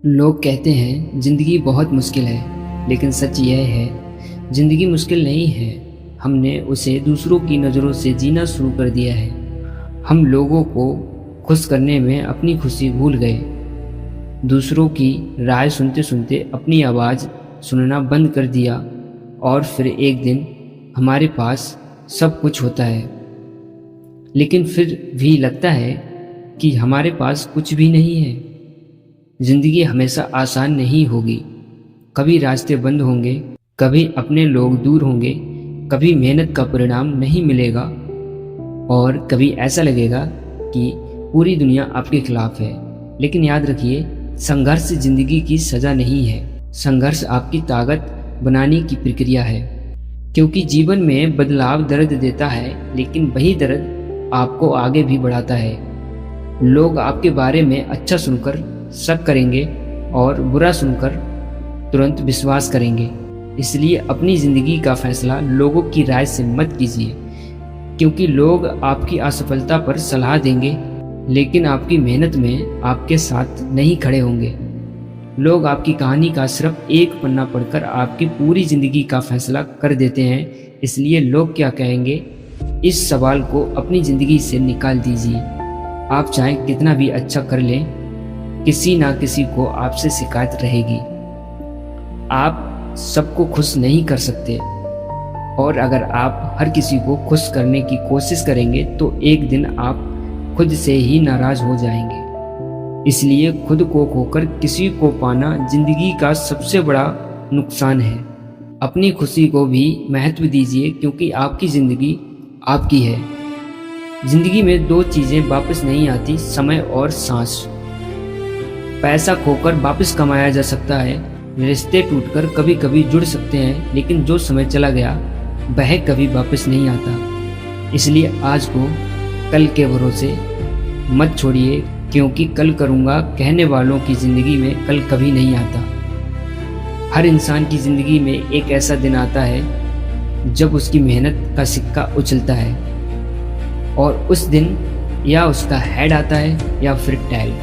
लोग कहते हैं ज़िंदगी बहुत मुश्किल है, लेकिन सच यह है ज़िंदगी मुश्किल नहीं है। हमने उसे दूसरों की नज़रों से जीना शुरू कर दिया है। हम लोगों को खुश करने में अपनी खुशी भूल गए। दूसरों की राय सुनते सुनते अपनी आवाज़ सुनना बंद कर दिया और फिर एक दिन हमारे पास सब कुछ होता है, लेकिन फिर भी लगता है कि हमारे पास कुछ भी नहीं है। जिंदगी हमेशा आसान नहीं होगी। कभी रास्ते बंद होंगे, कभी अपने लोग दूर होंगे, कभी मेहनत का परिणाम नहीं मिलेगा और कभी ऐसा लगेगा कि पूरी दुनिया आपके खिलाफ है। लेकिन याद रखिए, संघर्ष जिंदगी की सजा नहीं है। संघर्ष आपकी ताकत बनाने की प्रक्रिया है, क्योंकि जीवन में बदलाव दर्द देता है, लेकिन वही दर्द आपको आगे भी बढ़ाता है। लोग आपके बारे में अच्छा सुनकर शक करेंगे और बुरा सुनकर तुरंत विश्वास करेंगे। इसलिए अपनी ज़िंदगी का फैसला लोगों की राय से मत कीजिए, क्योंकि लोग आपकी असफलता पर सलाह देंगे, लेकिन आपकी मेहनत में आपके साथ नहीं खड़े होंगे। लोग आपकी कहानी का सिर्फ एक पन्ना पढ़कर आपकी पूरी ज़िंदगी का फैसला कर देते हैं। इसलिए लोग क्या कहेंगे, इस सवाल को अपनी ज़िंदगी से निकाल दीजिए। आप चाहे कितना भी अच्छा कर लें, किसी ना किसी को आपसे शिकायत रहेगी। आप सबको खुश नहीं कर सकते, और अगर आप हर किसी को खुश करने की कोशिश करेंगे तो एक दिन आप खुद से ही नाराज हो जाएंगे। इसलिए खुद को खोकर किसी को पाना जिंदगी का सबसे बड़ा नुकसान है। अपनी खुशी को भी महत्व दीजिए, क्योंकि आपकी ज़िंदगी आपकी है। जिंदगी में दो चीज़ें वापस नहीं आती, समय और सांस। पैसा खोकर वापस कमाया जा सकता है, रिश्ते टूटकर कभी कभी जुड़ सकते हैं, लेकिन जो समय चला गया वह कभी वापस नहीं आता। इसलिए आज को कल के भरोसे मत छोड़िए, क्योंकि कल करूँगा कहने वालों की ज़िंदगी में कल कभी नहीं आता। हर इंसान की ज़िंदगी में एक ऐसा दिन आता है जब उसकी मेहनत का सिक्का उछलता है, और उस दिन या उसका हेड आता है या फिर टेल।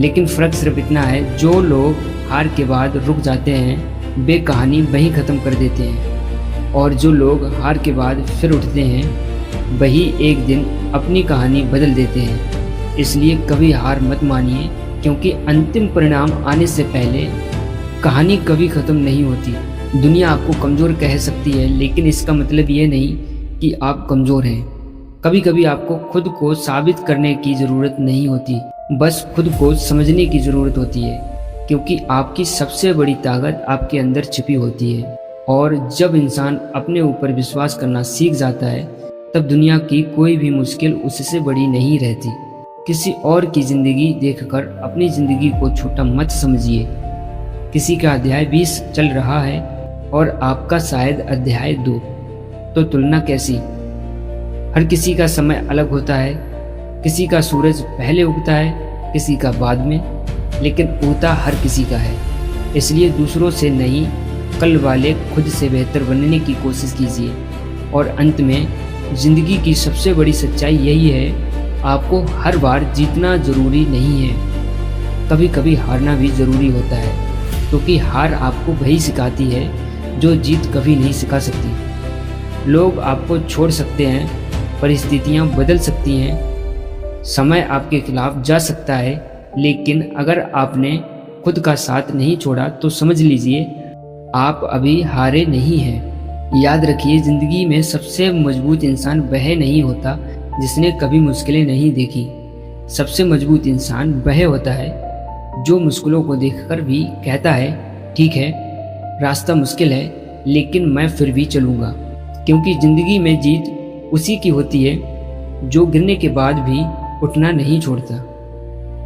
लेकिन फ़र्क सिर्फ इतना है, जो लोग हार के बाद रुक जाते हैं वे कहानी वहीं ख़त्म कर देते हैं, और जो लोग हार के बाद फिर उठते हैं वही एक दिन अपनी कहानी बदल देते हैं। इसलिए कभी हार मत मानिए, क्योंकि अंतिम परिणाम आने से पहले कहानी कभी ख़त्म नहीं होती। दुनिया आपको कमज़ोर कह सकती है, लेकिन इसका मतलब ये नहीं कि आप कमज़ोर हैं। कभी कभी आपको खुद को साबित करने की ज़रूरत नहीं होती, बस खुद को समझने की ज़रूरत होती है, क्योंकि आपकी सबसे बड़ी ताकत आपके अंदर छिपी होती है। और जब इंसान अपने ऊपर विश्वास करना सीख जाता है, तब दुनिया की कोई भी मुश्किल उससे बड़ी नहीं रहती। किसी और की ज़िंदगी देखकर अपनी ज़िंदगी को छोटा मत समझिए। किसी का अध्याय 20 चल रहा है और आपका शायद अध्याय 2, तो तुलना कैसी। हर किसी का समय अलग होता है, किसी का सूरज पहले उगता है, किसी का बाद में, लेकिन उगता हर किसी का है। इसलिए दूसरों से नहीं, कल वाले खुद से बेहतर बनने की कोशिश कीजिए। और अंत में ज़िंदगी की सबसे बड़ी सच्चाई यही है, आपको हर बार जीतना ज़रूरी नहीं है, कभी कभी हारना भी ज़रूरी होता है, क्योंकि हार आपको वही सिखाती है जो जीत कभी नहीं सिखा सकती। लोग आपको छोड़ सकते हैं, परिस्थितियाँ बदल सकती हैं, समय आपके खिलाफ जा सकता है, लेकिन अगर आपने खुद का साथ नहीं छोड़ा तो समझ लीजिए आप अभी हारे नहीं हैं। याद रखिए, ज़िंदगी में सबसे मजबूत इंसान वह नहीं होता जिसने कभी मुश्किलें नहीं देखी। सबसे मजबूत इंसान वह होता है जो मुश्किलों को देखकर भी कहता है, ठीक है रास्ता मुश्किल है, लेकिन मैं फिर भी चलूँगा। क्योंकि ज़िंदगी में जीत उसी की होती है जो गिरने के बाद भी उठना नहीं छोड़ता।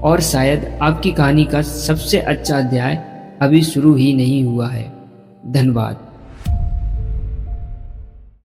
और शायद आपकी कहानी का सबसे अच्छा अध्याय अभी शुरू ही नहीं हुआ है। धन्यवाद।